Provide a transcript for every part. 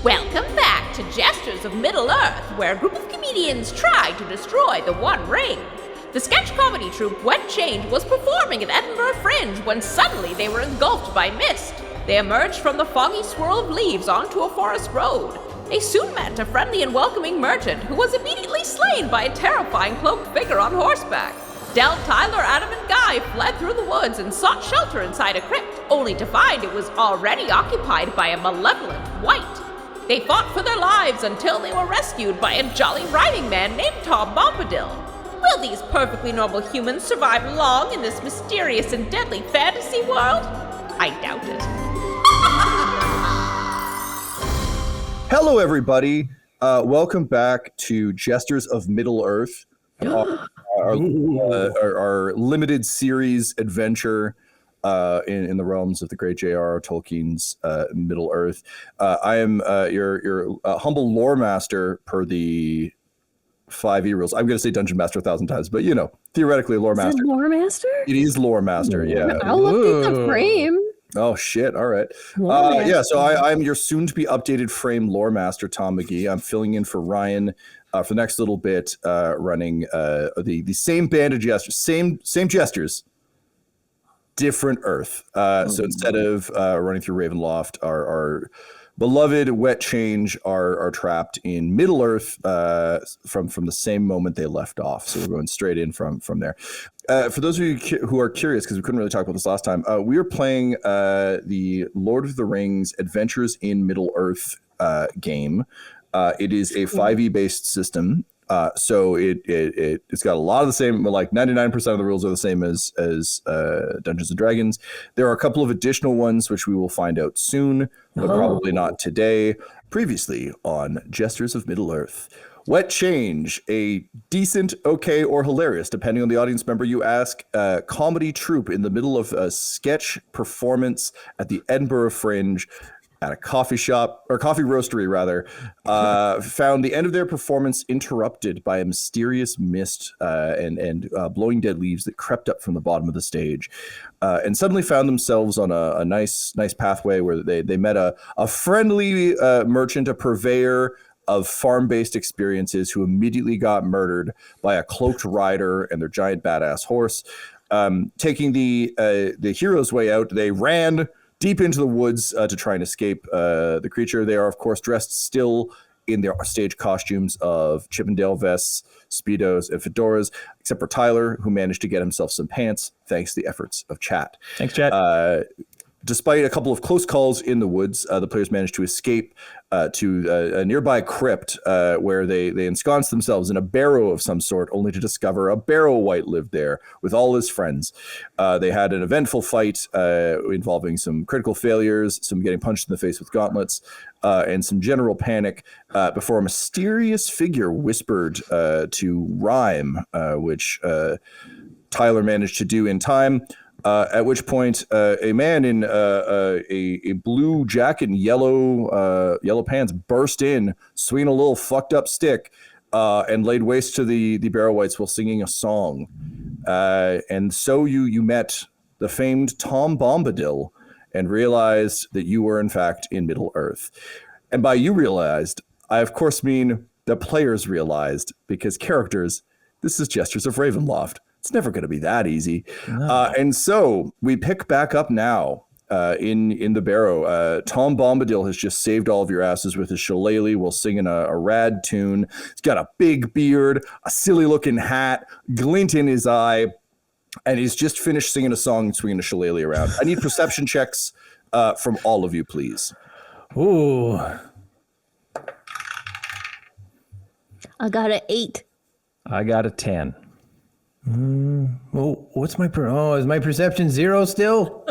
Welcome back to Jesters of Middle-earth, where a group of comedians try to destroy the One Ring. The sketch comedy troupe Wet Change was performing at Edinburgh Fringe when suddenly they were engulfed by mist. They emerged from the foggy swirl of leaves onto a forest road. They soon met a friendly and welcoming merchant who was immediately slain by a terrifying cloaked figure on horseback. Del, Tyler, Adam, and Guy fled through the woods and sought shelter inside a crypt, only to find it was already occupied by a malevolent wight. They fought for their lives until they were rescued by a jolly riding man named Tom Bombadil. Will these perfectly normal humans survive long in this mysterious and deadly fantasy world? I doubt it. Hello, everybody. Welcome back to Jesters of Middle-earth, our limited series adventure in the realms of the great J.R.R. Tolkien's Middle-earth. I am your humble lore master per the 5e rules. I'm going to say Dungeon Master 1,000 times, but theoretically lore master. Is it lore master? It is lore master, yeah. I'll update the frame. Oh, shit. All right. So I'm your soon-to-be updated frame lore master, Tom McGee. I'm filling in for Ryan for the next little bit, running the same band of jesters, same jesters, different Earth. So instead of running through Ravenloft, our beloved Wet Change are trapped in Middle-earth from the same moment they left off. So we're going straight in from there. For those of you who are curious, because we couldn't really talk about this last time, we are playing the Lord of the Rings Adventures in Middle-earth game. It is a 5e based system. So it's got a lot of the same, like 99% of the rules are the same as Dungeons and Dragons. There are a couple of additional ones which we will find out soon, but probably not today. Previously on Jesters of Middle-earth. Wet Change, a decent, okay, or hilarious, depending on the audience member you ask, comedy troupe in the middle of a sketch performance at the Edinburgh Fringe at a coffee shop, or coffee roastery rather, found the end of their performance interrupted by a mysterious mist and blowing dead leaves that crept up from the bottom of the stage, and suddenly found themselves on a nice pathway where they met a friendly merchant, a purveyor of farm-based experiences, who immediately got murdered by a cloaked rider and their giant badass horse. Taking the hero's way out, they ran deep into the woods to try and escape the creature. They are, of course, dressed still in their stage costumes of Chippendale vests, Speedos, and fedoras, except for Tyler, who managed to get himself some pants thanks to the efforts of Chat. Thanks, Chat. Despite a couple of close calls in the woods, the players managed to escape to a nearby crypt where they ensconced themselves in a barrow of some sort, only to discover a barrow wight lived there with all his friends. They had an eventful fight involving some critical failures, some getting punched in the face with gauntlets, and some general panic before a mysterious figure whispered to rhyme, which Tyler managed to do in time. At which point, a man in a blue jacket and yellow pants burst in, swinging a little fucked up stick, and laid waste to the Barrow Wights while singing a song. And so you met the famed Tom Bombadil and realized that you were in fact in Middle-earth. And by you realized, I of course mean the players realized, because characters, this is Jesters of Ravenloft. It's never going to be that easy. No. And so we pick back up now in the barrow. Tom Bombadil has just saved all of your asses with his shillelagh while singing a rad tune. He's got a big beard, a silly looking hat, glint in his eye, and he's just finished singing a song and swinging a shillelagh around. I need perception checks from all of you, please. Ooh. I got an 8. I got a 10. What's my is my perception 0 still?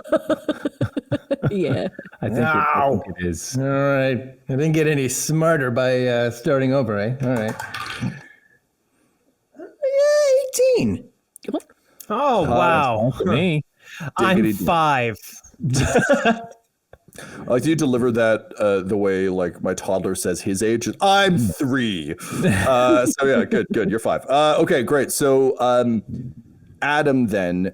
Yeah. I think it is. All right. I didn't get any smarter by starting over, eh? All right. 18. Oh, wow. Me. I'm 5. I like you deliver that the way like my toddler says his age. I'm 3. So yeah, good. You're 5. Okay, great. So Adam, then,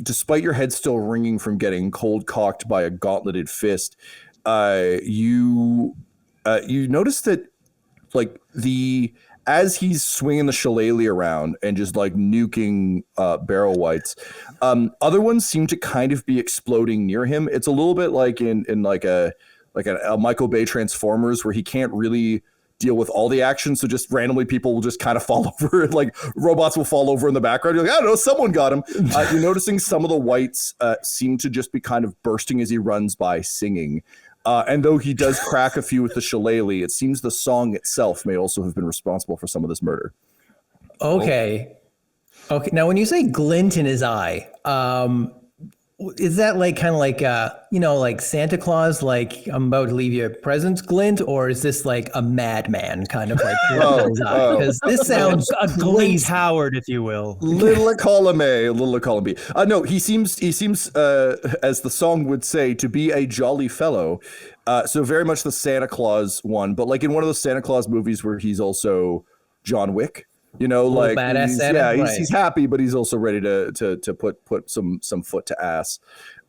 despite your head still ringing from getting cold cocked by a gauntleted fist, you you notice that like as he's swinging the shillelagh around and just like nuking barrel whites, other ones seem to kind of be exploding near him. It's a little bit like in like a Michael Bay Transformers, where he can't really deal with all the action, so just randomly people will just kind of fall over, like robots will fall over in the background. You're like, I don't know, someone got him. You're noticing some of the whites seem to just be kind of bursting as he runs by singing. And though he does crack a few with the shillelagh, it seems the song itself may also have been responsible for some of this murder. Okay. Now, when you say glint in his eye, is that like kind of like like Santa Claus, like I'm about to leave you presents glint, or is this like a madman kind of like glint in his eye? Because this sounds a Glint Howard, if you will. Little column A, little column B. No, he seems as the song would say, to be a jolly fellow. So very much the Santa Claus one, but like in one of those Santa Claus movies where he's also John Wick. Like he's happy, but he's also ready to put some foot to ass.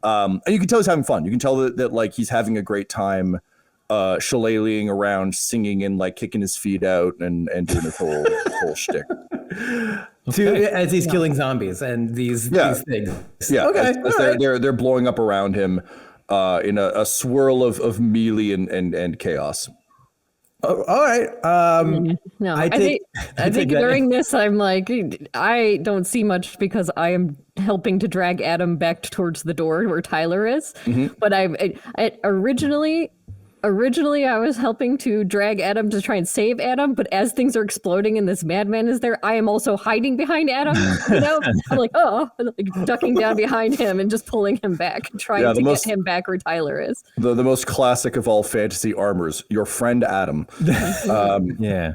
And you can tell he's having fun. You can tell that like he's having a great time shillelaghing around, singing and like kicking his feet out and doing his whole shtick. As he's killing zombies and these things. Yeah. Okay. As they're blowing up around him in a swirl of melee and chaos. Oh, all right. No, I think during this, I'm like, I don't see much because I am helping to drag Adam back towards the door where Tyler is. Mm-hmm. But originally I was helping to drag Adam to try and save Adam. But as things are exploding and this madman is there, I am also hiding behind Adam. I'm like, like ducking down behind him and just pulling him back, trying to get him back where Tyler is. The most classic of all fantasy armors, your friend Adam. Yeah.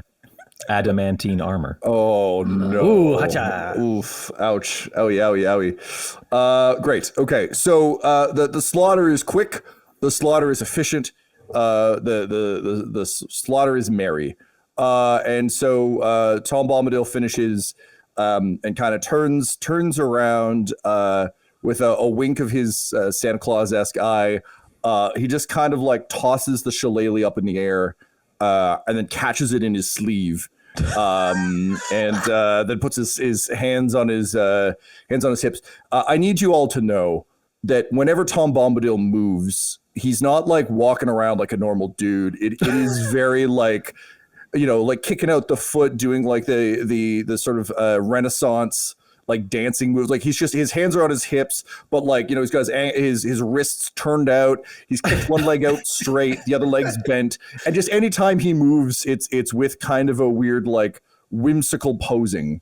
Adamantine armor. Oh no. Ooh, hacha. Oof. Ouch. Owie. Great. Okay. So the slaughter is quick. The slaughter is efficient. The slaughter is merry. And so Tom Bombadil finishes and kind of turns around with a wink of his Santa Claus-esque eye. He just kind of like tosses the shillelagh up in the air and then catches it in his sleeve. And then puts his hands on his hips. I need you all to know that whenever Tom Bombadil moves, he's not like walking around like a normal dude. It is very like, like kicking out the foot, doing like the sort of Renaissance like dancing moves. Like his hands are on his hips, but like, he's got his wrists turned out. He's kicked one leg out straight, the other leg's bent. And just anytime he moves, it's with kind of a weird, like whimsical posing.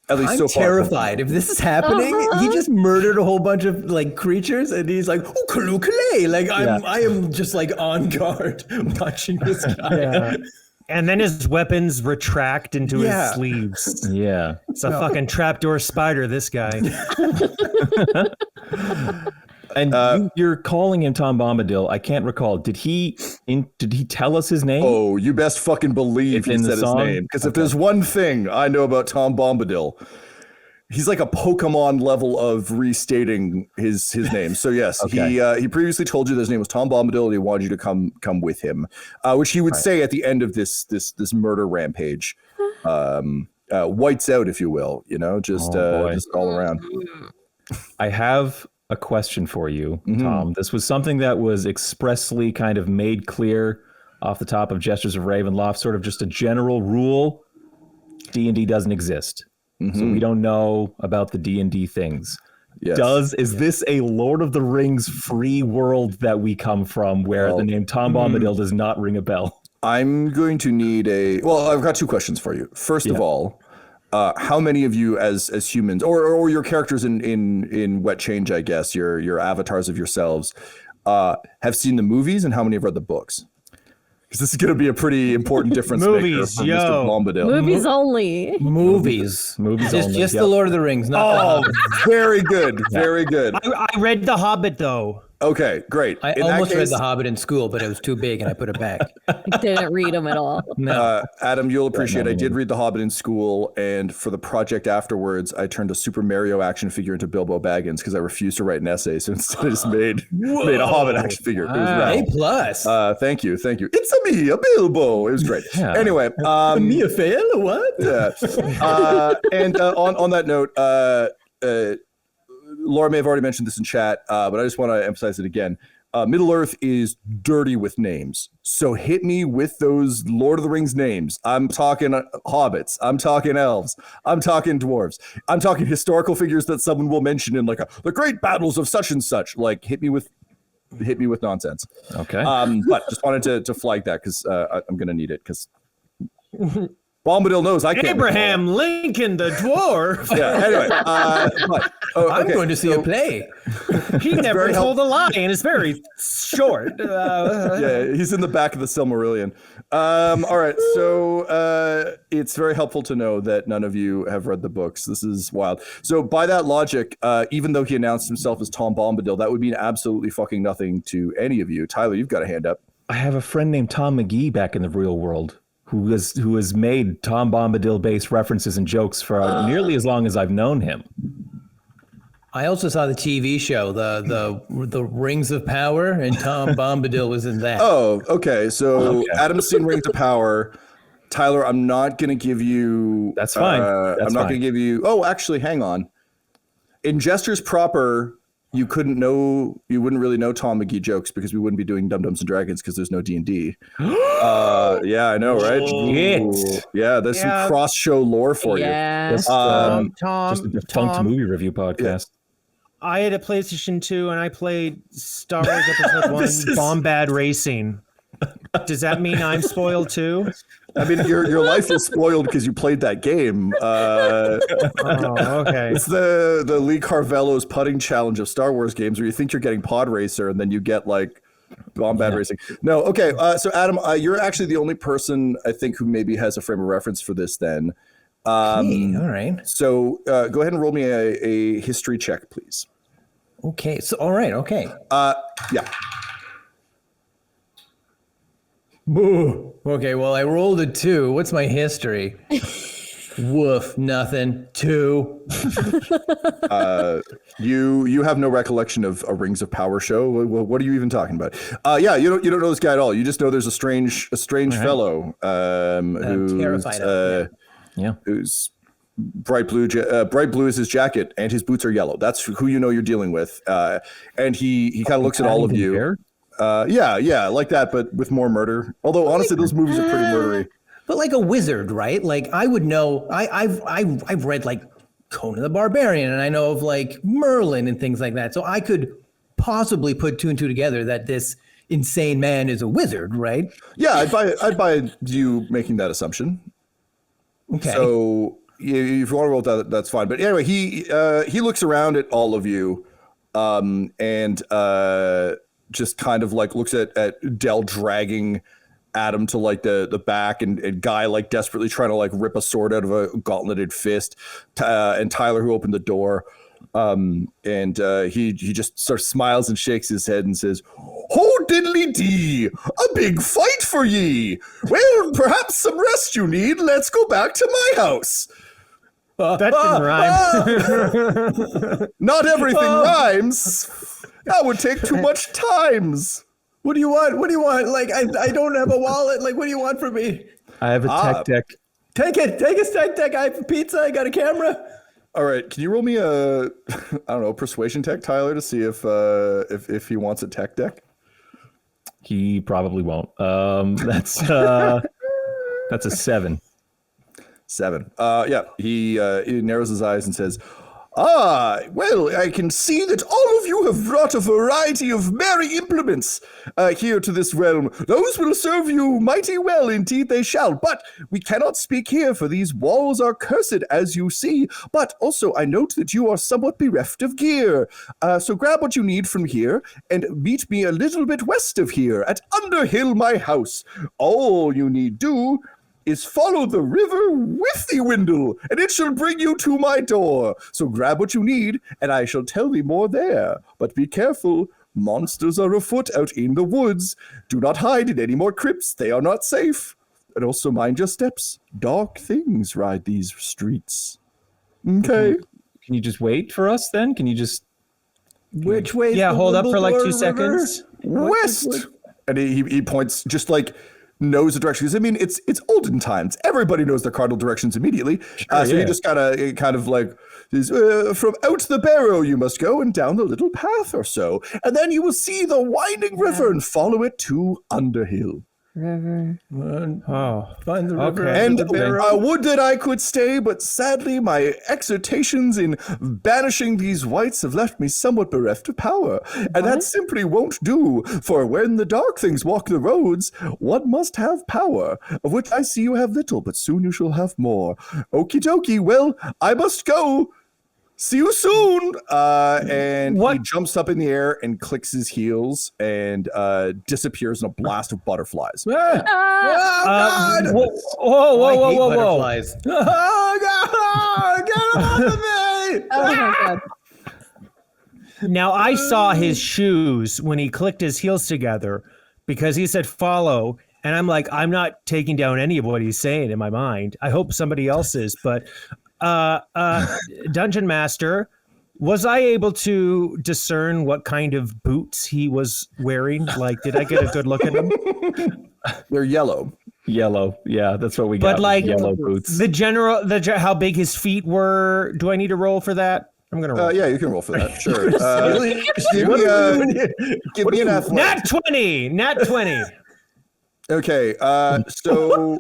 At least I'm so far. Terrified. If this is happening, he just murdered a whole bunch of like creatures, and he's like, "Oh, kalukale!" Like I am just like on guard watching this guy. Yeah. And then his weapons retract into his sleeves. Yeah, it's a fucking trapdoor spider. This guy. And you're calling him Tom Bombadil. I can't recall. Did he tell us his name? Oh, you best fucking believe he said his name. Because if there's one thing I know about Tom Bombadil, he's like a Pokemon level of restating his name. So yes, he previously told you that his name was Tom Bombadil and he wanted you to come with him, which he would say at the end of this murder rampage. Whites out, if you will, just all around. I have a question for you, Tom. This was something that was expressly kind of made clear off the top of Jesters of Ravenloft, sort of just a general rule. D&D doesn't exist. So we don't know about the D&D things. Yes. Is this a Lord of the Rings free world that we come from where the name Tom Bombadil does not ring a bell? I'm going to need I've got two questions for you. First of all, how many of you as humans or your characters in Wet Change, I guess, your avatars of yourselves, have seen the movies, and how many have read the books? Because this is going to be a pretty important difference maker for Mr. Bombadil. Movies only. Movies only. Just the Lord of the Rings. Very good. Very good. I read The Hobbit, though. Okay, great. I almost read The Hobbit in school, but it was too big and I put it back. I didn't read them at all. No. Adam, you'll appreciate I did read The Hobbit in school, and for the project afterwards, I turned a Super Mario action figure into Bilbo Baggins because I refused to write an essay, so instead I just made a Hobbit action figure. It was rad. A+. Thank you. It's a me, a Bilbo. It was great. Yeah. Anyway. Me a fail or what? Yeah. And on that note, Laura may have already mentioned this in chat, but I just want to emphasize it again. Middle Earth is dirty with names. So hit me with those Lord of the Rings names. I'm talking hobbits. I'm talking elves. I'm talking dwarves. I'm talking historical figures that someone will mention in like the great battles of such and such. Like hit me with nonsense. Okay. But just wanted to flag that because I'm going to need it because Bombadil knows I can't. Abraham Lincoln, the dwarf. Yeah. Anyway, I'm going to see a play. He never told a lie, and it's very short. Yeah, he's in the back of the Silmarillion. All right, so it's very helpful to know that none of you have read the books. This is wild. So by that logic, even though he announced himself as Tom Bombadil, that would mean absolutely fucking nothing to any of you. Tyler, you've got a hand up. I have a friend named Tom McGee back in the real world who has made Tom Bombadil based references and jokes for nearly as long as I've known him. I also saw the TV show, the Rings of Power, and Tom Bombadil was in that. Oh, okay. So Adam's seen Rings of Power. Tyler, I'm not going to give you. That's fine. I'm not going to give you. Oh, actually, hang on. In Jesters proper, you wouldn't really know Tom McGee jokes because we wouldn't be doing Dum Dums and Dragons because there's no D&D. Yeah, I know, right? Yeah, there's some cross-show lore for you. Tom, just a defunct movie review podcast. Yeah. I had a PlayStation 2 and I played Star Wars Episode 1 Bombad Racing. Does that mean I'm spoiled too? I mean, your life is spoiled because you played that game. Okay. It's the Lee Carvello's putting challenge of Star Wars games where you think you're getting Pod Racer and then you get like Bombad Racing. No, okay. So Adam, you're actually the only person I think who maybe has a frame of reference for this then. All right. So go ahead and roll me a history check, please. Okay. So, all right. Okay. Yeah. Boo. Okay, well, I rolled a 2. What's my history? Woof, nothing. 2. You have no recollection of a Rings of Power show. What are you even talking about? Yeah, you don't know this guy at all. You just know there's a strange fellow who's terrified of. who's bright blue. Bright blue is his jacket, and his boots are yellow. That's who you know you're dealing with. And he kind of looks at all of you. Bear? Yeah, like that, but with more murder. Although honestly, those movies are pretty murdery. But like a wizard, right? Like I would know. I've read like Conan the Barbarian, and I know of like Merlin and things like that. So I could possibly put 2 and 2 together that this insane man is a wizard, right? Yeah, I'd buy you making that assumption. Okay. So if you want to roll that, that's fine. But anyway, he looks around at all of you, and just kind of like looks at Dell dragging Adam to like the back and Guy like desperately trying to like rip a sword out of a gauntleted fist, and Tyler who opened the door, and he just sort of smiles and shakes his head and says, "Oh diddly dee, a big fight for ye. Well, perhaps some rest you need. Let's go back to my house." That didn't rhyme. Not everything rhymes. That would take too much times. What do you want? What do you want? Like, I don't have a wallet. Like, what do you want from me? I have a tech deck. Take it. Take a tech deck. I have a pizza. I got a camera. All right. Can you roll me a, persuasion tech, Tyler, to see if he wants a tech deck? He probably won't. That's a 7. 7. Yeah. He narrows his eyes and says, well, I can see that all of you have brought a variety of merry implements here to this realm. Those will serve you mighty well, indeed they shall. But we cannot speak here, for these walls are cursed, as you see. But also I note that you are somewhat bereft of gear. So grab what you need from here, and meet me a little bit west of here, at Underhill, my house. All you need do is follow the river with thee, Windle, and it shall bring you to my door. So grab what you need, and I shall tell thee more there. But be careful, Monsters are afoot out in the woods. Do not hide in any more crypts. They are not safe. And also mind your steps. Dark things ride these streets. Okay. Can you just wait for us then? Can you just... Which way? Yeah, hold up for like 2 seconds. West. And he points, just like knows the directions. I mean, it's olden times. Everybody knows their cardinal directions immediately. So he just kind of like, from out the Barrow you must go and down the little path or so. And then you will see the winding river and follow it to Underhill. River. Find the river. And would that I could stay, but sadly my exhortations in banishing these whites have left me somewhat bereft of power. And that simply won't do, for when the dark things walk the roads, one must have power, of which I see you have little, but soon you shall have more. Okie dokie, well, I must go. See you soon. And he jumps up in the air and clicks his heels and disappears in a blast of butterflies. God! Whoa. Butterflies. Oh, God! Get off of me! Oh my god. Now, I saw his shoes when he clicked his heels together because he said follow. And I'm like, I'm not taking down any of what he's saying in my mind. I hope somebody else is. But Dungeon Master, was I able to discern what kind of boots he was wearing? Like, did I get a good look at him? They're yellow. Yellow. Yeah, that's what we got. But like yellow boots. How big his feet were. Do I need to roll for that? I'm going to roll. Yeah, you can roll for that. Sure. Give me an athletic. Nat 20. Okay, so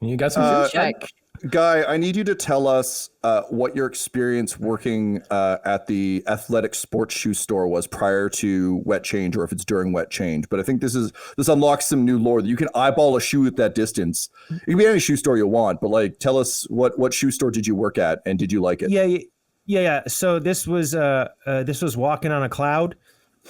You got some Check. Guy, I need you to tell us what your experience working at the athletic sports shoe store was prior to wet change, or if it's during wet change. But I think this unlocks some new lore that you can eyeball a shoe at that distance. It can be any shoe store you want, but like, tell us what shoe store did you work at and did you like it? Yeah. So this was Walking on a Cloud.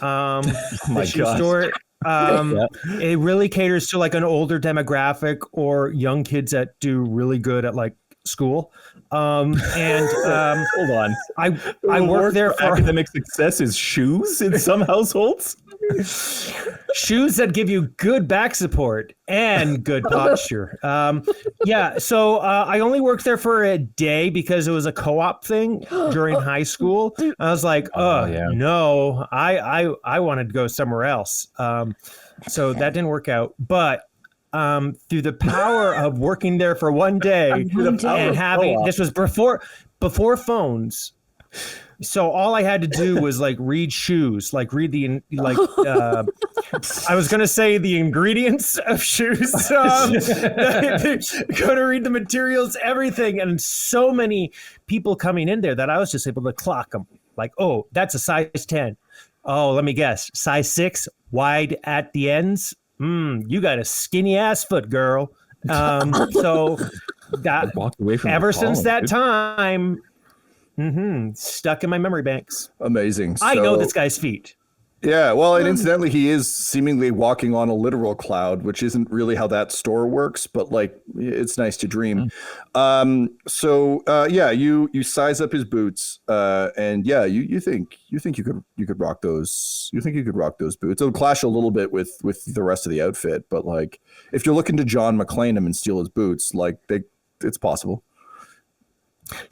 my shoe God. store. It really caters to like an older demographic or young kids that do really good at like school. Hold on. I work there for academic success is shoes in some households. shoes that give you good back support and good posture. So I only worked there for a day because it was a co-op thing during high school. I was like, no, I wanted to go somewhere else. So that didn't work out. But through the power of working there for one day and having, this was before phones. So all I had to do was like read shoes, like read I was going to say the ingredients of shoes, go to read the materials, everything. And so many people coming in there that I was just able to clock them like, oh, that's a size 10. Oh, let me guess. Size 6, wide at the ends. You got a skinny ass foot, girl. So that walked away from ever since that time, stuck in my memory banks. Amazing. I know this guy's feet. Yeah, well, and incidentally, he is seemingly walking on a literal cloud, which isn't really how that store works, but like, it's nice to dream. You size up his boots, and yeah, you think you could rock those. You think you could rock those boots. It'll clash a little bit with the rest of the outfit, but like, if you're looking to John McClane him and steal his boots, like it's possible.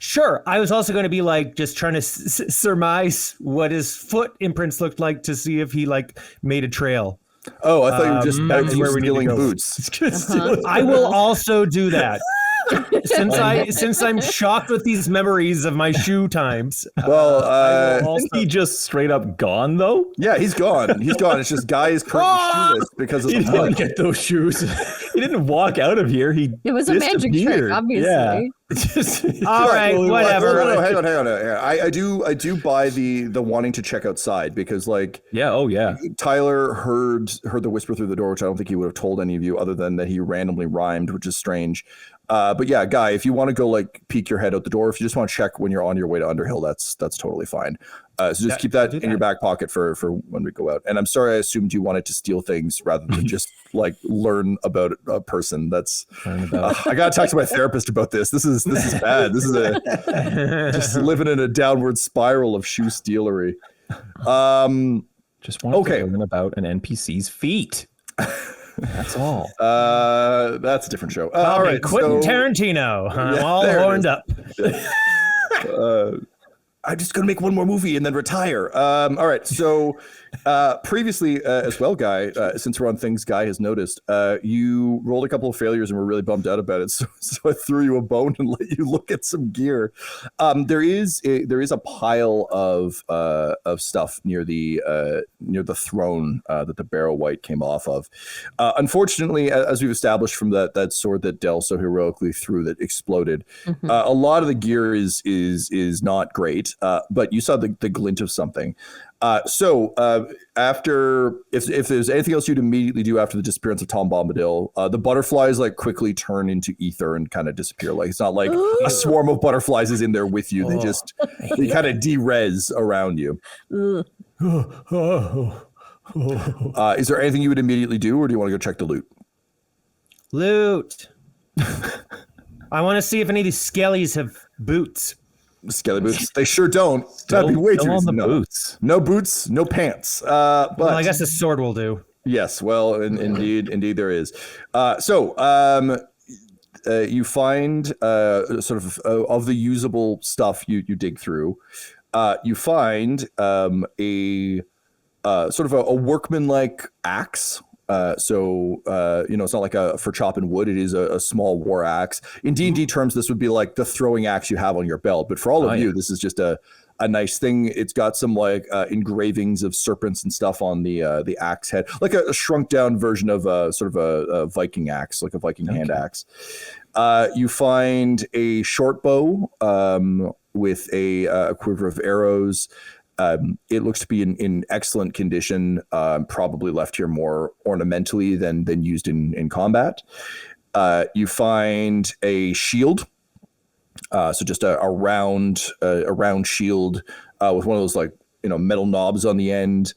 Sure. I was also going to be like just trying to surmise what his foot imprints looked like to see if he like made a trail. Oh, I thought you were just where we stealing need to go. boots. I will also do that. Since I'm shocked with these memories of my shoe times. Isn't he just straight up gone though? Yeah, he's gone. He's gone. It's just Guy is currently shoeless because of the didn't get those shoes. He didn't walk out of here. It was a magic trick, obviously. Yeah. All right, whatever. No, hang on. I do buy the wanting to check outside because like Tyler heard the whisper through the door, which I don't think he would have told any of you other than that he randomly rhymed, which is strange. But yeah, Guy, if you want to go like peek your head out the door, if you just want to check when you're on your way to Underhill, that's totally fine. So just keep that in your back pocket for when we go out. And I'm sorry, I assumed you wanted to steal things rather than just like learn about a person. That's I gotta talk to my therapist about this. This is bad. This is just living in a downward spiral of shoe stealery. Just wanted to learn about an NPC's feet. That's all. That's a different show. All right, Quentin Tarantino. I'm all horned up. I'm just going to make one more movie and then retire. All right. So previously as well, Guy, since we're on things Guy has noticed, you rolled a couple of failures and were really bummed out about it. So I threw you a bone and let you look at some gear. There is a pile of stuff near the throne that the Barrow White came off of. Unfortunately, as we've established from that sword that Del so heroically threw that exploded, a lot of the gear is not great. But you saw the glint of something. So after, if there's anything else you'd immediately do after the disappearance of Tom Bombadil, the butterflies like quickly turn into ether and kind of disappear. Like it's not like a swarm of butterflies is in there with you. They kind of de-res around you. Is there anything you would immediately do, or do you want to go check the loot? Loot. I want to see if any of these skellies have boots. Skelly boots? They sure don't. That'd be way too easy. Boots. No boots, no pants. But well, I guess a sword will do. Yes, well, indeed there is. You find sort of the usable stuff you dig through. You find a sort of a workman-like axe. It's not like for chopping wood. It is a small war axe. In D&D terms, this would be like the throwing axe you have on your belt. But for all of you, this is just a nice thing. It's got some like engravings of serpents and stuff on the axe head, like a shrunk down version of sort of a Viking axe, like a Viking hand axe. You find a short bow with a quiver of arrows. It looks to be in excellent condition, probably left here more ornamentally than used in combat. You find a shield, so just a round shield with one of those like metal knobs on the end,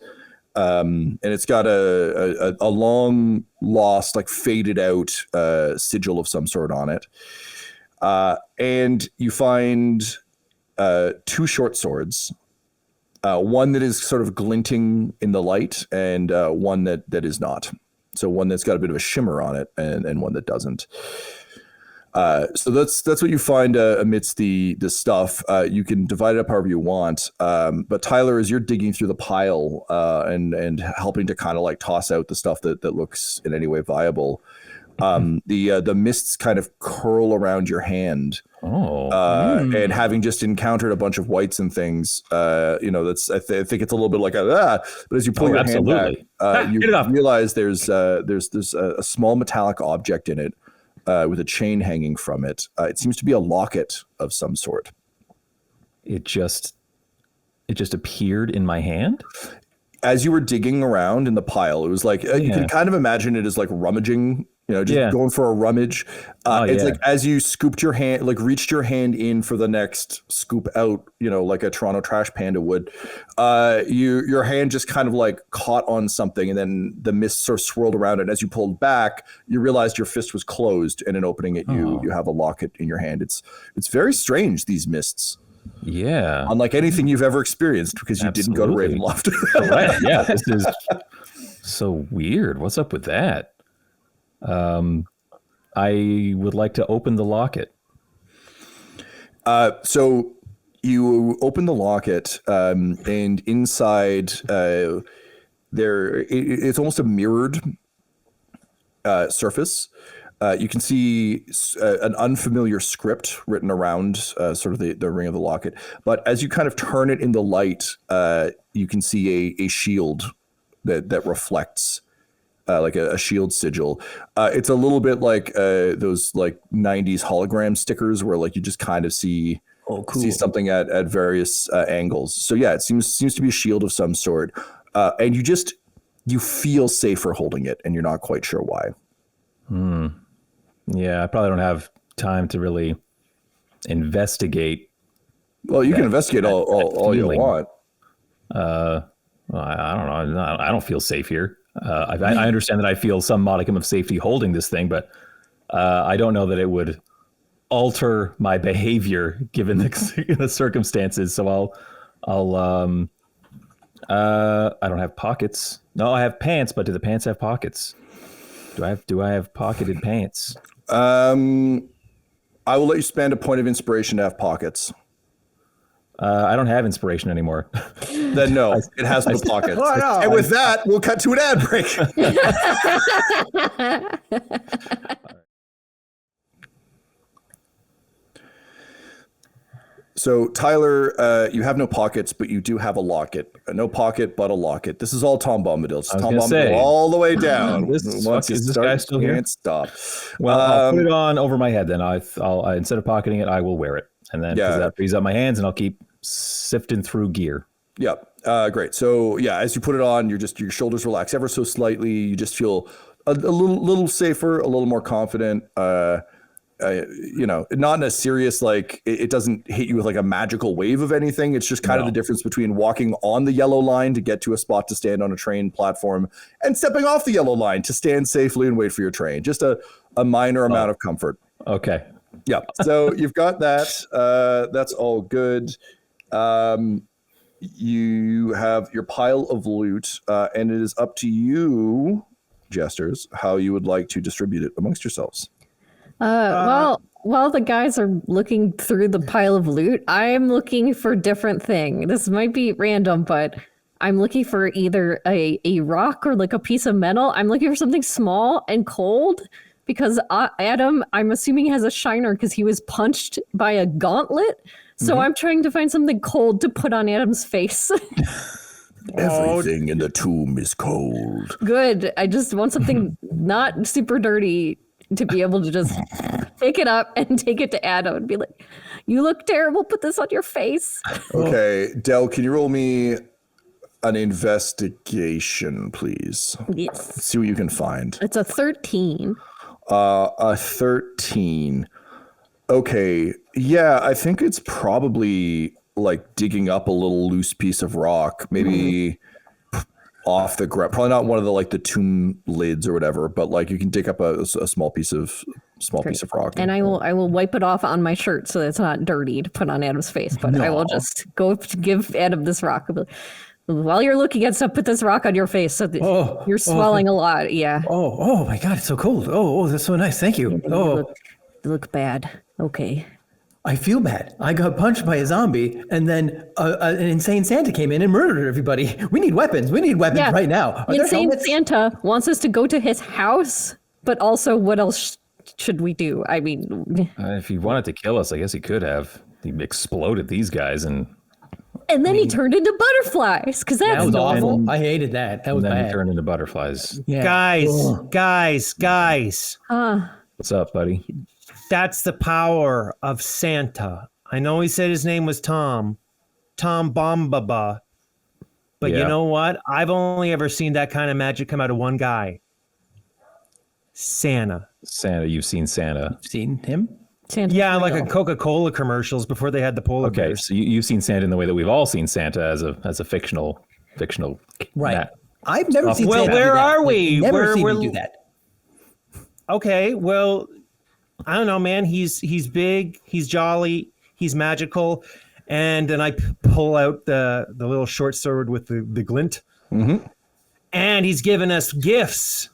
and it's got a long lost, like faded out sigil of some sort on it. And you find two short swords. One that is sort of glinting in the light, and one that is not. So one that's got a bit of a shimmer on it, and one that doesn't. So that's what you find amidst the stuff. You can divide it up however you want. But Tyler, as you're digging through the pile and helping to kind of like toss out the stuff that looks in any way viable, the mists kind of curl around your hand. And having just encountered a bunch of whites and things, that's I think it's a little bit like but as you pull your hand back, you realize there's a small metallic object in it with a chain hanging from it. It seems to be a locket of some sort. It just appeared in my hand. As you were digging around in the pile, it was like you can kind of imagine it as like rummaging. Going for a rummage. It's like as you scooped your hand, like reached your hand in for the next scoop out, like a Toronto Trash Panda would, your hand just kind of like caught on something, and then the mist sort of swirled around it. And as you pulled back, you realized your fist was closed, and in opening it, you have a locket in your hand. It's very strange, these mists. Yeah. Unlike anything you've ever experienced, because you didn't go to Ravenloft. Right. Yeah. This is so weird. What's up with that? I would like to open the locket. So you open the locket, and inside it's almost a mirrored surface. You can see an unfamiliar script written around sort of the ring of the locket. But as you kind of turn it in the light, you can see a shield that reflects like a shield sigil. It's a little bit like those like 90s hologram stickers where like you just kind of see something at various angles. So yeah, it seems to be a shield of some sort. And you feel safer holding it, and you're not quite sure why. Yeah, I probably don't have time to really investigate. Well, you can investigate all you want. I don't know. I don't feel safe here. I understand that I feel some modicum of safety holding this thing, but I don't know that it would alter my behavior given the circumstances. So I don't have pockets. No, I have pants, but do the pants have pockets? Do I have pocketed pants? I will let you spend a point of inspiration to have pockets. I don't have inspiration anymore. Then no, it has no pockets. Oh, no. And with that, we'll cut to an ad break. So, Tyler, you have no pockets, but you do have a locket. No pocket, but a locket. This is all Tom Bombadil. It's Tom Bombadil all the way down. Is this guy still here? Can't stop. Well, I'll put it on over my head then. I'll instead of pocketing it, I will wear it. And then that frees up my hands and I'll keep sifting through gear. Yeah. Great. So, yeah, as you put it on, your shoulders relax ever so slightly. You just feel a little safer, a little more confident. Not in a serious, like, it doesn't hit you with like a magical wave of anything. It's just kind of the difference between walking on the yellow line to get to a spot to stand on a train platform and stepping off the yellow line to stand safely and wait for your train. Just a minor amount of comfort. Okay. Yeah. So you've got that. That's all good. You have your pile of loot, and it is up to you, Jesters, how you would like to distribute it amongst yourselves. Well, while the guys are looking through the pile of loot, I'm looking for different thing. This might be random, but I'm looking for either a rock or like a piece of metal. I'm looking for something small and cold because Adam, I'm assuming, has a shiner because he was punched by a gauntlet. So I'm trying to find something cold to put on Adam's face. Everything in the tomb is cold. Good. I just want something not super dirty to be able to just pick it up and take it to Adam and be like, you look terrible, put this on your face. Okay, Del, can you roll me an investigation, please? Yes. Let's see what you can find. It's a 13. A 13. Okay, yeah, I think it's probably like digging up a little loose piece of rock, maybe off the ground. Probably not one of the tomb lids or whatever, but like you can dig up a small piece of rock. And I will wipe it off on my shirt so that it's not dirty to put on Adam's face. But I will just go to give Adam this rock. While you're looking at stuff, put this rock on your face so that you're swelling a lot. Yeah. Oh my God, it's so cold. Oh, that's so nice. Thank you. You look bad. Okay. I feel bad. I got punched by a zombie, and then an insane Santa came in and murdered everybody. We need weapons. Right now. Are there insane helmets? Santa wants us to go to his house, but also what else should we do? I mean... If he wanted to kill us, I guess he could have. He exploded these guys and then he turned into butterflies, because that's that was awful. awful. I hated that. That was then bad. he turned into butterflies. Yeah. Guys. What's up, buddy? That's the power of Santa. I know he said his name was Tom Bombadil, but you know what? I've only ever seen that kind of magic come out of one guy. Santa. You've seen Santa. Seen him? Santa's Yeah, real. like a Coca-Cola commercials before they had the polar Okay, bears. so you've seen Santa in the way that we've all seen Santa as a fictional Right. Matt. I've never seen Well, Santa where do that. are we? Like, never seen We're- him do that. Okay, well, I don't know, man. He's big, he's jolly, he's magical, and then I pull out the little short sword with the glint, and he's given us gifts.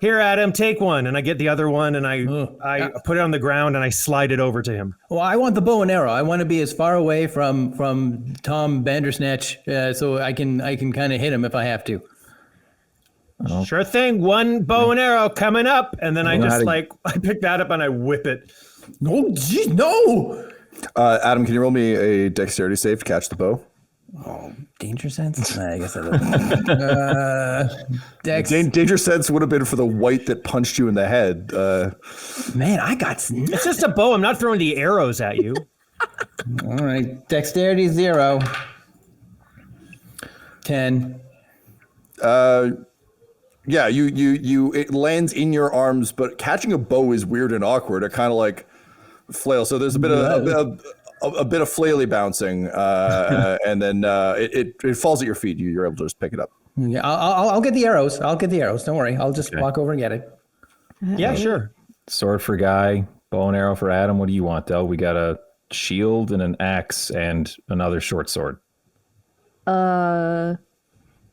Here, Adam, take one, and I get the other one, and I put it on the ground, and I slide it over to him. Well, I want the bow and arrow. I want to be as far away from Tom Bandersnatch so I can kind of hit him if I have to. Sure thing. One bow and arrow coming up, and then I pick that up and I whip it. No, geez, no. Adam, can you roll me a dexterity save to catch the bow? Oh, danger sense? I guess I don't. Danger sense would have been for the white that punched you in the head. Man, I got. It's just a bow. I'm not throwing the arrows at you. All right, dexterity 0. 10. Yeah, it lands in your arms, but catching a bow is weird and awkward. It kind of like flails. So there's a bit of flaily bouncing, and then it falls at your feet. You're able to just pick it up. Yeah, I'll get the arrows. Don't worry. I'll just walk over and get it. Yeah, sure. Sword for Guy, bow and arrow for Adam. What do you want, Del? We got a shield and an axe and another short sword.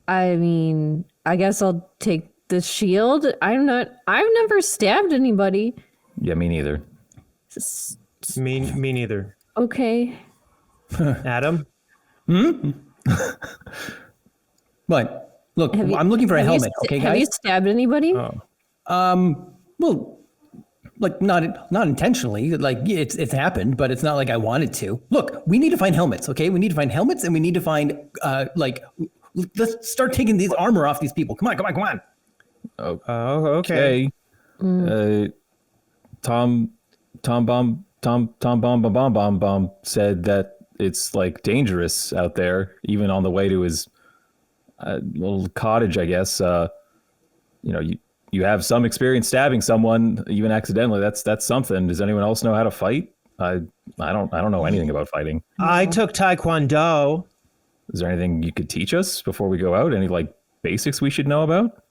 I mean, I guess I'll take the shield. I've never stabbed anybody. Yeah, me neither. Me neither. Okay. Adam? But look, I'm looking for a helmet. Okay, guys. Have you stabbed anybody? Well, like not intentionally. Like it's happened, but it's not like I wanted to. Look, we need to find helmets. Okay, we need to find helmets, and we need to find let's start taking these armor off these people. Come on. Oh, okay. Tom Bombadil said that it's like dangerous out there, even on the way to his little cottage, I guess. You have some experience stabbing someone, even accidentally. That's something. Does anyone else know how to fight? I don't know anything about fighting. I took Taekwondo. Is there anything you could teach us before we go out? Any like basics we should know about?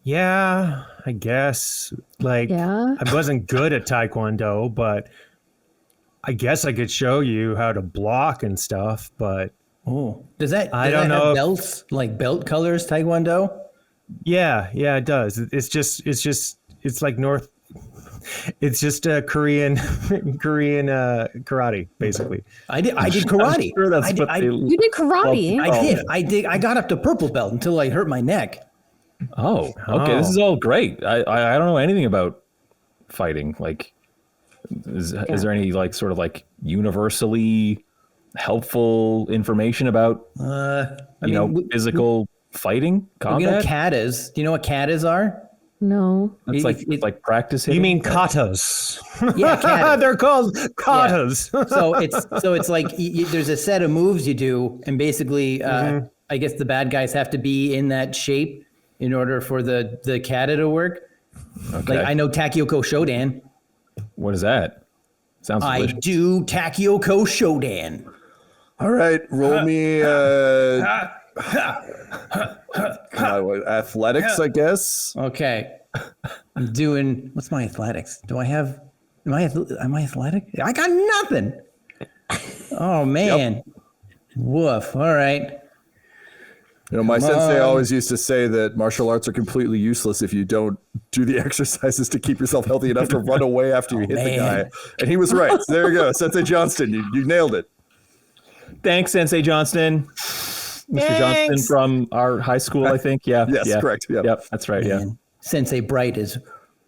Yeah, I guess. Like, Yeah. I wasn't good at Taekwondo, but I guess I could show you how to block and stuff, but Oh, does that don't know have if- belts, like belt colors, Taekwondo? yeah, it does. It's like it's just a Korean karate, basically. I did karate. Sure, that's what they. You did karate. I did. I got up to purple belt until I hurt my neck. Oh, okay. This is all great. I don't know anything about fighting. Like, is there any like sort of like universally helpful information about physical fighting You know combat? katas. Do you know what katas are? No. That's like practice hitting. You mean katas? Yeah, kata. They're called katas. So it's like there's a set of moves you do, and basically, I guess the bad guys have to be in that shape in order for the kata to work. Okay. Like I know Takyoko Shodan. What is that? Sounds I delicious. do Takyoko Shodan. All right, roll me athletics, I guess. Okay. I'm doing. What's my athletics? Do I have? Am I athletic? I got nothing. Oh man. Woof. All right. You know, my sensei always used to say that martial arts are completely useless if you don't do the exercises to keep yourself healthy enough to run away after you hit the guy. And he was right. So there you go. Sensei Johnston, you nailed it. Thanks, Sensei Johnston. Mr. Johnston from our high school, I think. Yeah. Yes, yeah. correct. Yep. Yep, that's right. Yeah. Man, Sensei Bright is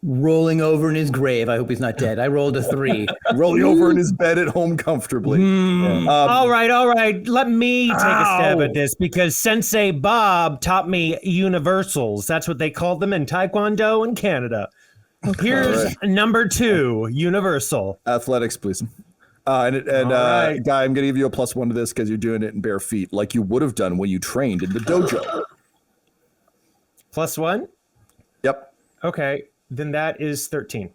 rolling over in his grave. I hope he's not dead. I rolled a 3. Rolling over in his bed at home comfortably. All right. Let me take a stab at this because Sensei Bob taught me universals. That's what they called them in Taekwondo in Canada. Here's number 2, universal. Athletics, please. Guy, I'm going to give you a +1 to this because you're doing it in bare feet, like you would have done when you trained in the dojo. +1? Yep. Okay, then that is 13.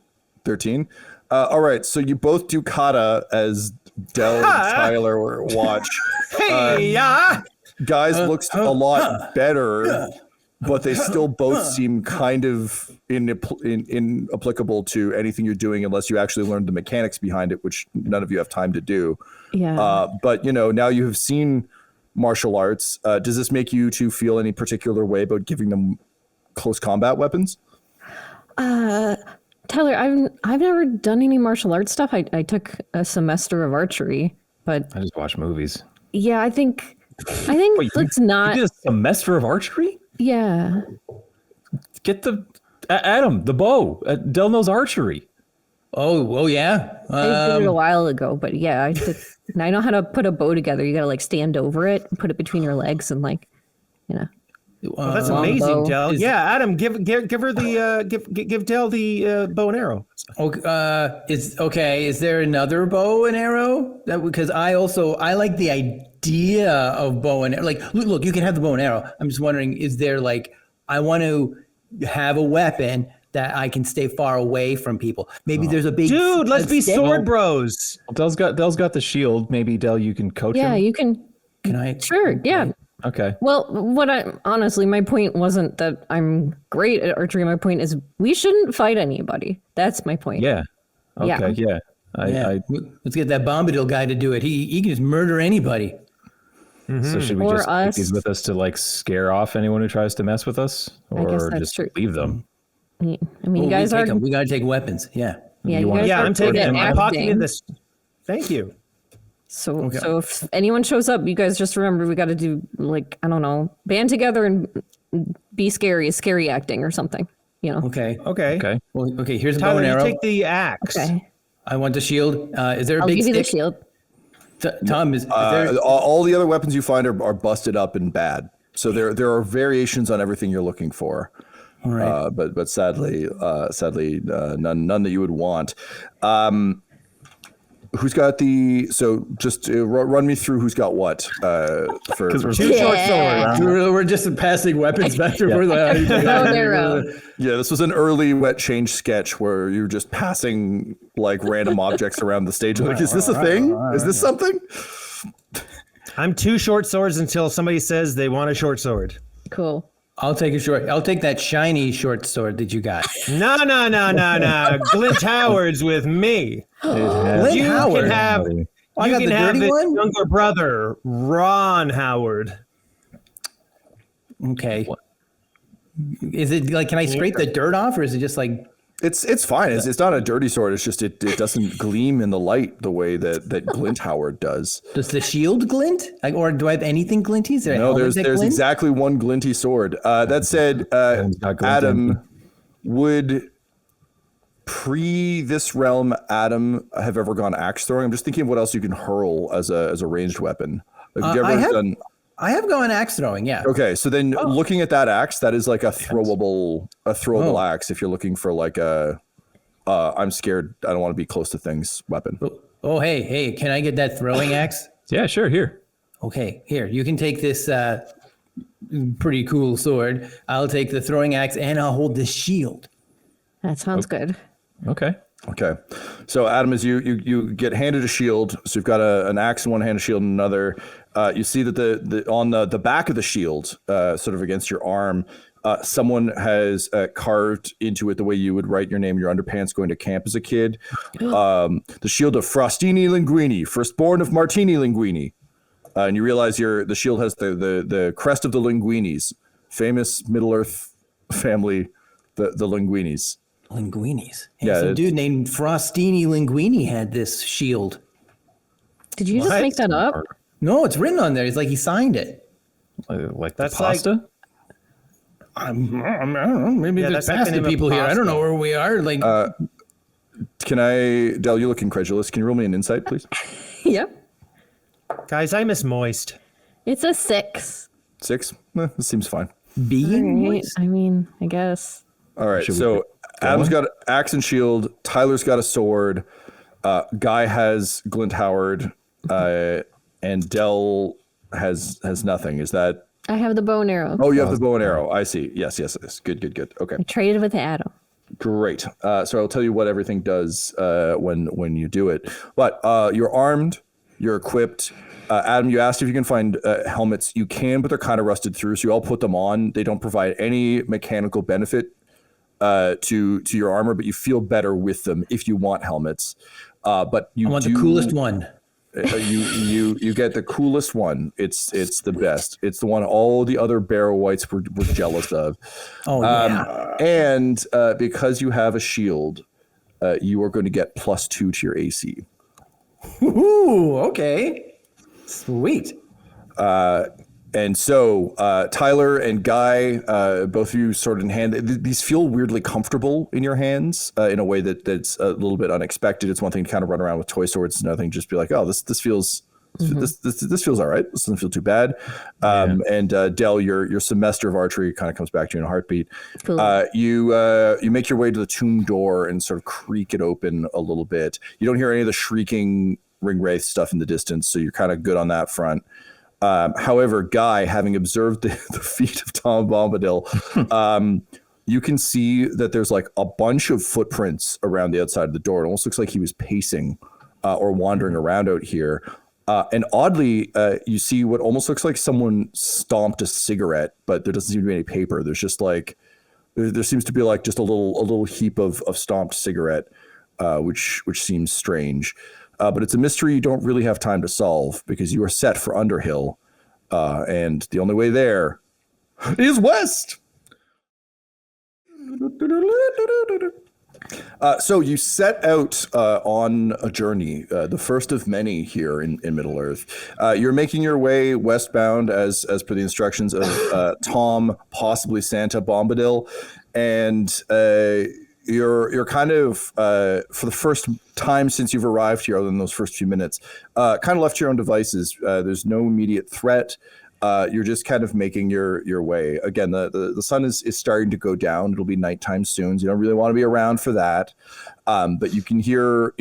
13. All right, so you both do kata as Del and Tyler watch. Hey, yeah. Guys looks a lot better, but they still both seem kind of inapplicable to anything you're doing unless you actually learn the mechanics behind it, which none of you have time to do. Yeah. But, now you have seen martial arts. Does this make you to feel any particular way about giving them close combat weapons? Tyler, I've never done any martial arts stuff. I took a semester of archery, but I just watch movies. yeah, I think Wait, let's you not. did a semester of archery? Yeah. Get the Adam, the bow. Del knows archery. Oh yeah. I did it a while ago, but yeah, and I know how to put a bow together. You gotta like stand over it and put it between your legs and like, Well, that's long amazing, bow. Del. Yeah, Adam, give her the give Del the bow and arrow. Is there another bow and arrow? Because I like the idea of bow and arrow. Like, look, you can have the bow and arrow. I'm just wondering, is there like, I want to have a weapon that I can stay far away from people. Maybe there's a big Dude, let's be sword bros. Del's got the shield. Maybe Del, you can coach yeah, him. you can. Can I? Sure. Yeah. Okay. Well, honestly, my point wasn't that I'm great at archery. My point is we shouldn't fight anybody. That's my point. Yeah. Okay. Yeah. Let's get that Bombadil guy to do it. He can just murder anybody. So should we Or just take these us. with us to like scare off anyone who tries to mess with us, I guess or that's just true. leave them? I mean, Well, you guys are. we gotta take weapons. Yeah. Yeah, You you want- guys Yeah, are I'm good taking. at I'm pocketing acting. this. Thank you. So if anyone shows up, you guys just remember we got to do like I don't know, band together and be scary acting or something. You know. Okay. Okay. Well, okay. Here's a bow Tyler, and you arrow. take the axe. Okay. I want the shield. Is there a I'll big give you the stick? shield. Tom, is there? All the other weapons you find are busted up and bad. So there are variations on everything you're looking for. All right. But sadly, none that you would want. Who's got the? So just run me through who's got what. For we're Two short swords. We're just passing weapons back and forth. Bow and arrow. yeah, this was an early wet change sketch where you're just passing like random objects around the stage. Like, is this a thing? Is this something? I'm 2 short swords until somebody says they want a short sword. Cool. I'll take that shiny short sword that you got. No. Glint Howard's with me. Glint You Howard. can have. I You got can the have dirty his one? younger brother, Ron Howard. Okay. Is it like, can I scrape the dirt off, or is it just like? It's fine. It's not a dirty sword. It's just it doesn't gleam in the light the way that Glint Howard does. Does the shield glint? Like, or do I have anything glinty? Is there a No, helmet there's that glints? exactly one glinty sword. That said, got glint Adam, would pre this realm Adam have ever gone axe throwing? I'm just thinking of what else you can hurl as a ranged weapon. Like, have you ever done? I have gone axe throwing. Yeah. Okay, so then looking at that axe, that is like a throwable axe. If you're looking for like a, I'm scared, I don't want to be close to things weapon. Oh, hey, can I get that throwing axe? Yeah, sure. Here. Okay, here, you can take this pretty cool sword. I'll take the throwing axe and I'll hold the shield. That sounds good. Okay. Okay, so Adam, as you get handed a shield, so you've got an axe in one hand, a shield in another. You see that the on the back of the shield, sort of against your arm, someone has carved into it the way you would write your name in your underpants going to camp as a kid. The shield of Frostini Linguini, firstborn of Martini Linguini, and you realize the shield has the crest of the Linguinis, famous Middle Earth family, the Linguinis. Linguinis. Hey, Yeah, some it's- dude named Frostini Linguini had this shield. Did you just make that up? No, it's written on there. It's like he signed it. Like That's the pasta? I don't know. Maybe Yeah, there's that's like the pasta name of people here. I don't pasta. know where we are. Like, Can I, Del? You look incredulous. Can you roll me an insight, please? Yep. Guys, I miss moist. It's a 6. 6. This seems fine. being Right? I mean, I guess. All right, Should we so get Adam's going? got an axe and shield. Tyler's got a sword. Guy has Glint Howard, and Del has nothing. Is that? I have the bow and arrow. Oh, you have the bow and arrow. I see. Yes. Good. Okay, I traded with Adam. great. So I'll tell you what everything does when you do it. But you're armed. You're equipped. Adam, you asked if you can find helmets. You can, but they're kind of rusted through. So you all put them on. They don't provide any mechanical benefit to your armor, but you feel better with them if you want helmets. But you I want the coolest one. You get the coolest one. It's the best. It's the one all the other Barrow Whites were jealous of. Oh yeah. And because you have a shield, you are going to get +2 to your AC. Ooh, okay. Sweet. And so Tyler and Guy, both of you sort of in hand, these feel weirdly comfortable in your hands in a way that's a little bit unexpected. It's one thing to kind of run around with toy swords. It's another thing to just be like, oh, this feels this feels all right. This doesn't feel too bad. And Del, your semester of archery kind of comes back to you in a heartbeat. Cool. You make your way to the tomb door and sort of creak it open a little bit. You don't hear any of the shrieking ring wraith stuff in the distance, so you're kind of good on that front. However, Guy, having observed the feat of Tom Bombadil, you can see that there's like a bunch of footprints around the outside of the door. It almost looks like he was pacing or wandering around out here. And oddly, you see what almost looks like someone stomped a cigarette, but there doesn't seem to be any paper. There's just like, there seems to be like just a little heap of stomped cigarette, which seems strange. But it's a mystery you don't really have time to solve because you are set for Underhill. and the only way there is west. So you set out on a journey, the first of many here in Middle-earth. You're making your way westbound as per the instructions of Tom, possibly Santa Bombadil, and you're kind of for the first time since you've arrived here, other than those first few minutes, kind of left to your own devices. There's no immediate threat. You're just kind of making your way. Again, the sun is starting to go down. It'll be nighttime soon. So you don't really want to be around for that. But you can hear,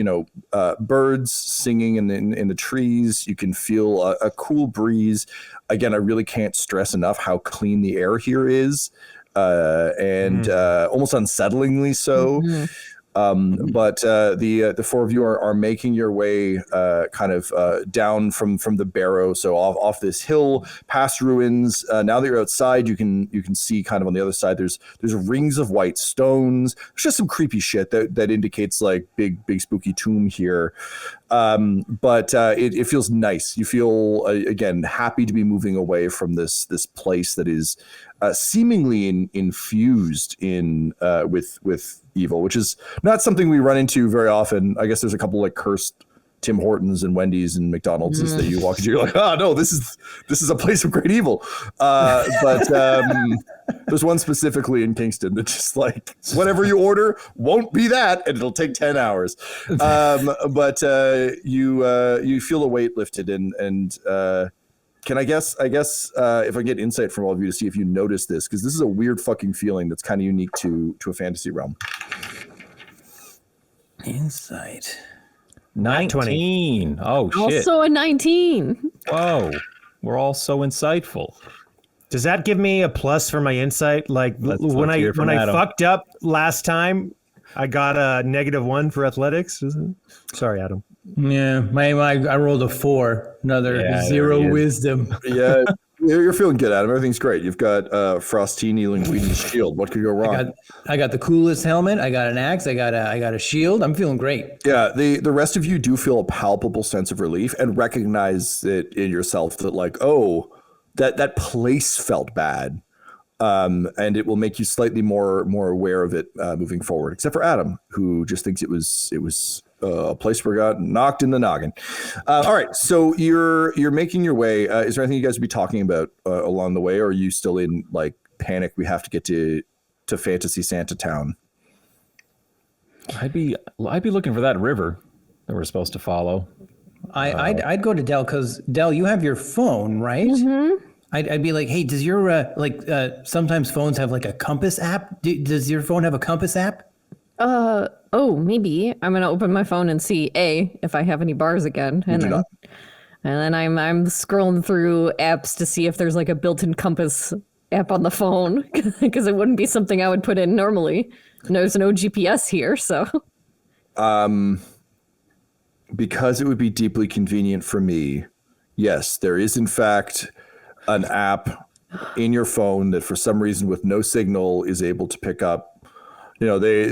birds singing in the trees. You can feel a cool breeze. Again, I really can't stress enough how clean the air here is, and almost unsettlingly so. Mm-hmm. But the four of you are making your way kind of down from the Barrow, so off this hill, past ruins. Now that you're outside, you can see kind of on the other side. There's rings of white stones. There's just some creepy shit that indicates like big spooky tomb here. But it feels nice. You feel again happy to be moving away from this place that is seemingly infused in with evil, which is not something we run into very often. I guess there's a couple like cursed Tim Hortons and Wendy's and McDonald's that you walk into. You're like, oh no, this is a place of great evil. But there's one specifically in Kingston that just like whatever you order won't be that, and it'll take 10 hours. But you feel the weight lifted, and can I guess if I get insight from all of you to see if you notice this, because this is a weird fucking feeling that's kind of unique to a fantasy realm. Insight. 19. Oh, shit. Also a 19. Whoa. We're all so insightful. Does that give me a plus for my insight? Like when I fucked up last time, I got a -1 for athletics. Sorry, Adam. Yeah, I rolled a 4. Another 0 wisdom. Yeah, you're feeling good, Adam. Everything's great. You've got Frostine, Kneeling, Weed, and Shield. What could go wrong? I got the coolest helmet. I got an axe. I got a shield. I'm feeling great. Yeah, the rest of you do feel a palpable sense of relief and recognize it in yourself that like, oh, that place felt bad. And it will make you slightly more aware of it moving forward, except for Adam, who just thinks it was a place where got knocked in the noggin. All right, so you're making your way. Is there anything you guys would be talking about along the way, or are you still in like panic? We have to get to Fantasy Santa Town. I'd be looking for that river that we're supposed to follow. I'd go to Dell, because Dell, you have your phone, right? Mm-hmm. I'd be like, hey, does your sometimes phones have like a compass app? Does your phone have a compass app? Oh, maybe. I'm gonna open my phone and see if I have any bars again, and then I'm scrolling through apps to see if there's like a built-in compass app on the phone, because it wouldn't be something I would put in normally. There's no GPS here, so. Because it would be deeply convenient for me. Yes, there is in fact an app in your phone that for some reason with no signal is able to pick up,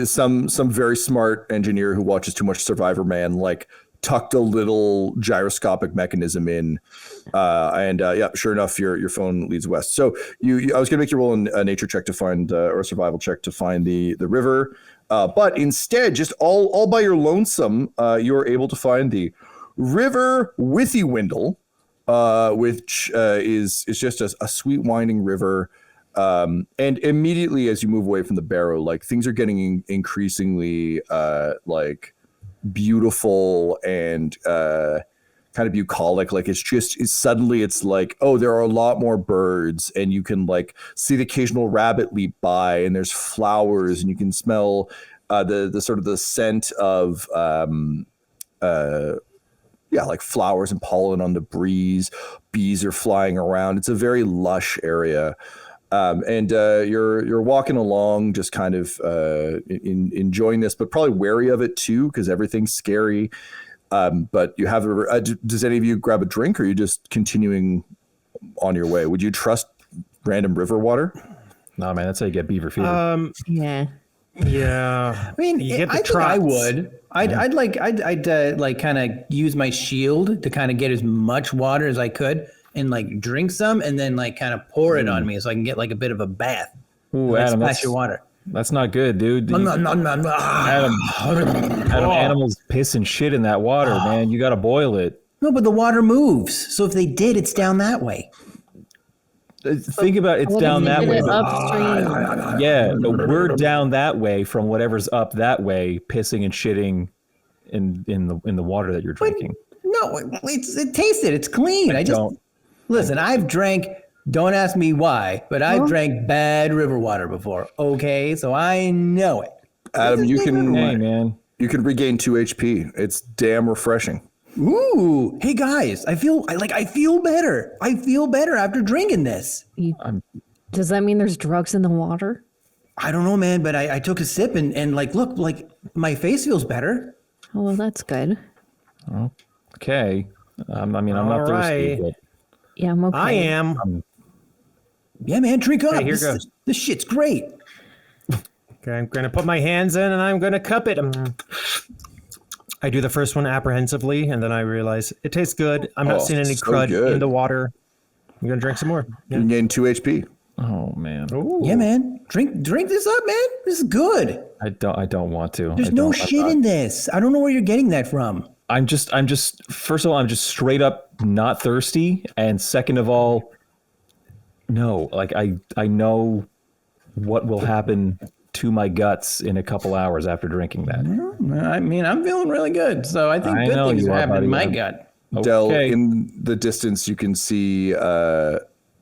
some very smart engineer who watches too much Survivor Man like tucked a little gyroscopic mechanism in, and sure enough, your phone leads west. So I was gonna make you roll a nature check to find or a survival check to find the river, but instead, just all by your lonesome, you're able to find the River Withywindle, which is just a sweet winding river. And immediately as you move away from the Barrow, like things are getting increasingly like beautiful and kind of bucolic. Like suddenly it's like, oh, there are a lot more birds, and you can like see the occasional rabbit leap by, and there's flowers, and you can smell the sort of the scent of like flowers and pollen on the breeze. Bees are flying around. It's a very lush area. And you're walking along, just kind of enjoying this, but probably wary of it too, because everything's scary. But you have does any of you grab a drink, or are you just continuing on your way? Would you trust random river water? No, man, that's how you get beaver fever. Yeah. I mean, I think I would. I'd kind of use my shield to kind of get as much water as I could, and like drink some and then like kind of pour it on me so I can get like a bit of a bath. Ooh, Like, Adam, splash your water. that's not good, dude. No. Adam, animals piss and shit in that water, man. You got to boil it. No, but the water moves. So if they did, it's down that way. Think about it's Well, down they that did way. it but- upstream. Yeah, no, we're down that way from whatever's up that way, pissing and shitting in the water that you're drinking. No, it tasted. It's clean. I just don't. listen. I've drank. Don't ask me why, but I've drank bad river water before. Okay, so I know it. Adam, you can Hey, man. you can regain 2 HP. It's damn refreshing. Ooh, hey guys, I feel better. I feel better after drinking this. Does that mean there's drugs in the water? I don't know, man, but I took a sip and like, look, like my face feels better. Oh, well, that's good. Okay. I'm not All thirsty, right. but Yeah, I'm okay. I am. Yeah, man, drink up. Okay, here goes. This shit's great. Okay, I'm going to put my hands in and I'm going to cup it. I do the first one apprehensively, and then I realize it tastes good. I'm not seeing any so crud good. in the water. I'm going to drink some more. You can gain 2 HP. oh man, Yeah, man, drink this up, man. This is good. I don't want to. There's no shit in this. I don't know where you're getting that from. I'm just first of all, I'm just straight up not thirsty, and second of all, no, like I know what will happen to my guts in a couple hours after drinking that. I mean, I'm feeling really good, so I think I good know things you are are, happening in my buddy. gut. Del, Okay. in the distance, you can see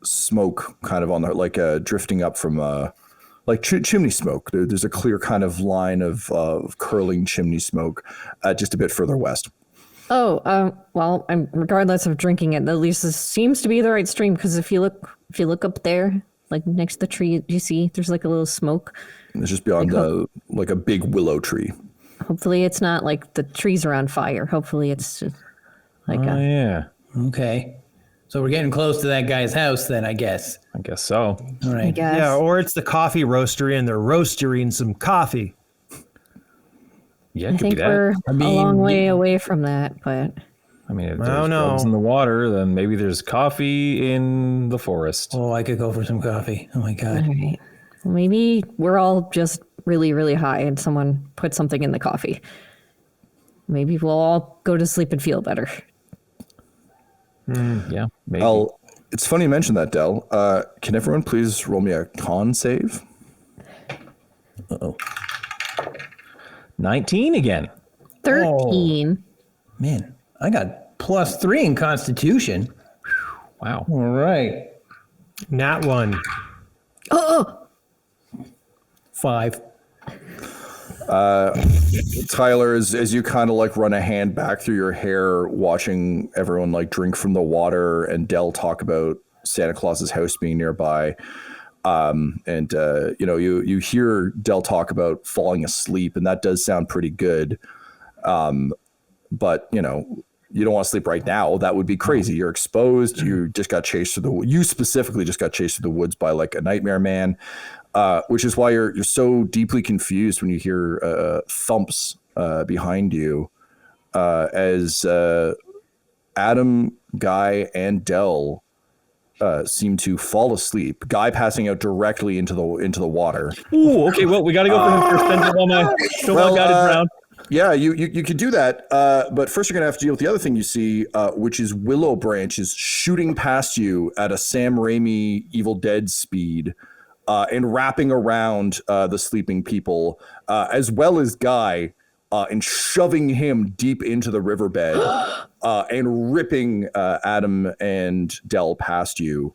smoke kind of on the drifting up from chimney smoke. There's a clear kind of line of curling chimney smoke just a bit further west. Oh, well, regardless of drinking it, at least this seems to be the right stream because if you look up there, like next to the tree, you see there's like a little smoke. It's just beyond like a big willow tree. Hopefully, it's not like the trees are on fire. Hopefully, it's just like Oh yeah, Okay, so we're getting close to that guy's house, then I guess. I guess so. All I right. guess. Yeah, or it's the coffee roastery and they're roastering some coffee. Yeah, I it could be think that. we're I mean, a long way away from that, but I mean, if I there's don't know. drugs in the water, then maybe there's coffee in the forest. Oh, I could go for some coffee. Oh my all god. right. Maybe we're all just really, really high and someone put something in the coffee. Maybe we'll all go to sleep and feel better. Yeah, maybe. It's funny you mentioned that, Del. Can everyone please roll me a con save? 19 again. 13. Man, I got +3 in Constitution. Wow. All right. Nat 1. 5. Tyler, as you kind of like run a hand back through your hair, watching everyone like drink from the water and Del talk about Santa Claus's house being nearby. You hear Del talk about falling asleep, and that does sound pretty good. But you don't want to sleep right now. That would be crazy. You're exposed. You just got chased through you specifically just got chased through the woods by like a nightmare man. Which is why you're so deeply confused when you hear thumps behind you as Adam, Guy, and Del seem to fall asleep. Guy passing out directly into the water. Ooh, okay. Well, we got to go for him first. Then while my guy is drowned. Yeah, you could do that. But first, you're gonna have to deal with the other thing you see, which is willow branches shooting past you at a Sam Raimi Evil Dead speed. And wrapping around the sleeping people, as well as Guy, and shoving him deep into the riverbed, and ripping Adam and Del past you.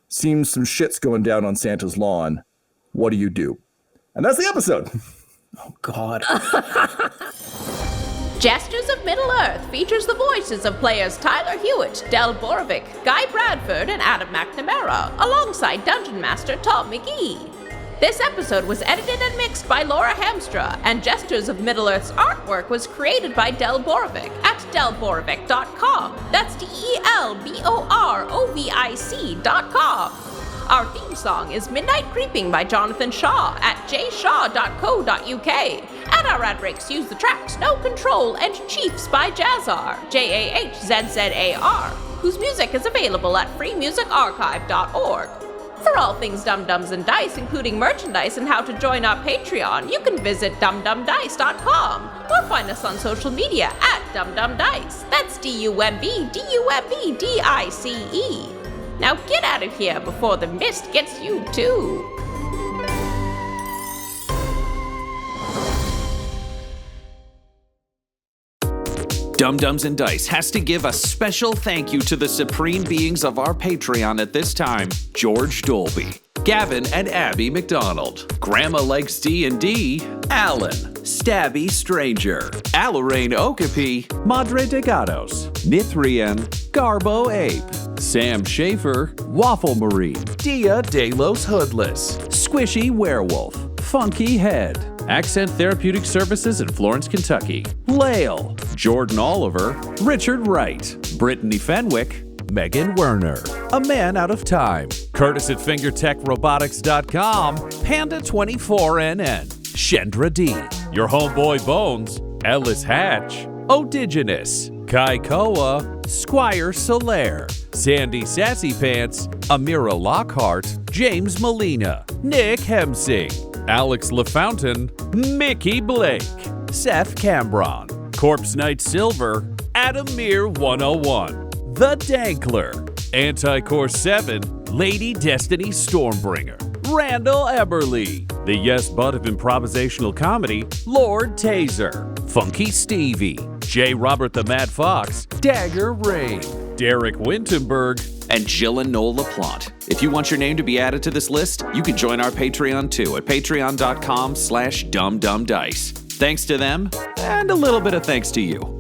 Seems some shit's going down on Santa's lawn. What do? And that's the episode. Oh god. Jesters of Middle-earth features the voices of players Tyler Hewitt, Del Borovic, Guy Bradford, and Adam McNamara, alongside Dungeon Master Tom McGee. This episode was edited and mixed by Laura Hamstra, and Jesters of Middle-earth's artwork was created by Del Borovic at delborovic.com. That's DELBOROVIC.com. Our theme song is Midnight Creeping by Jonathan Shaw at jshaw.co.uk. And our ad breaks use the tracks No Control and Chiefs by Jazzar, JAHZZAR. whose music is available at freemusicarchive.org. For all things Dum-Dums and Dice, including merchandise and how to join our Patreon, you can visit dumdumdice.com or find us on social media at dumdumdice. That's DUMBDICE. Now get out of here before the mist gets you too. Dum-Dums and Dice has to give a special thank you to the supreme beings of our Patreon at this time: George Dolby, Gavin and Abby McDonald, Grandma Likes D&D, Alan, Stabby Stranger, Alarain Okapi, Madre de Gatos, Nithrian, Garbo Ape, Sam Schaefer, Waffle Marine, Dia de los Hoodless, Squishy Werewolf, Funky Head, Accent Therapeutic Services in Florence, Kentucky, Lael, Jordan Oliver, Richard Wright, Brittany Fenwick, Megan Werner, A Man Out of Time, Curtis at FingerTechRobotics.com, Panda24NN, Shendra D, Your Homeboy Bones, Ellis Hatch, Odigenous, Kai Koa, Squire Solaire, Sandy Sassy Pants, Amira Lockhart, James Molina, Nick Hemsing, Alex LaFountain, Mickey Blake, Seth Cambron, Corpse Knight Silver, Adamir 101, The Dankler, Anticore 7, Lady Destiny Stormbringer, Randall Eberly, the Yes Bud of improvisational comedy, Lord Taser, Funky Stevie, J. Robert the Mad Fox, Dagger Rain, Derek Wintenberg, and Jill and Noel LaPlante. If you want your name to be added to this list, you can join our Patreon too at patreon.com/dumdumdice. Thanks to them, and a little bit of thanks to you.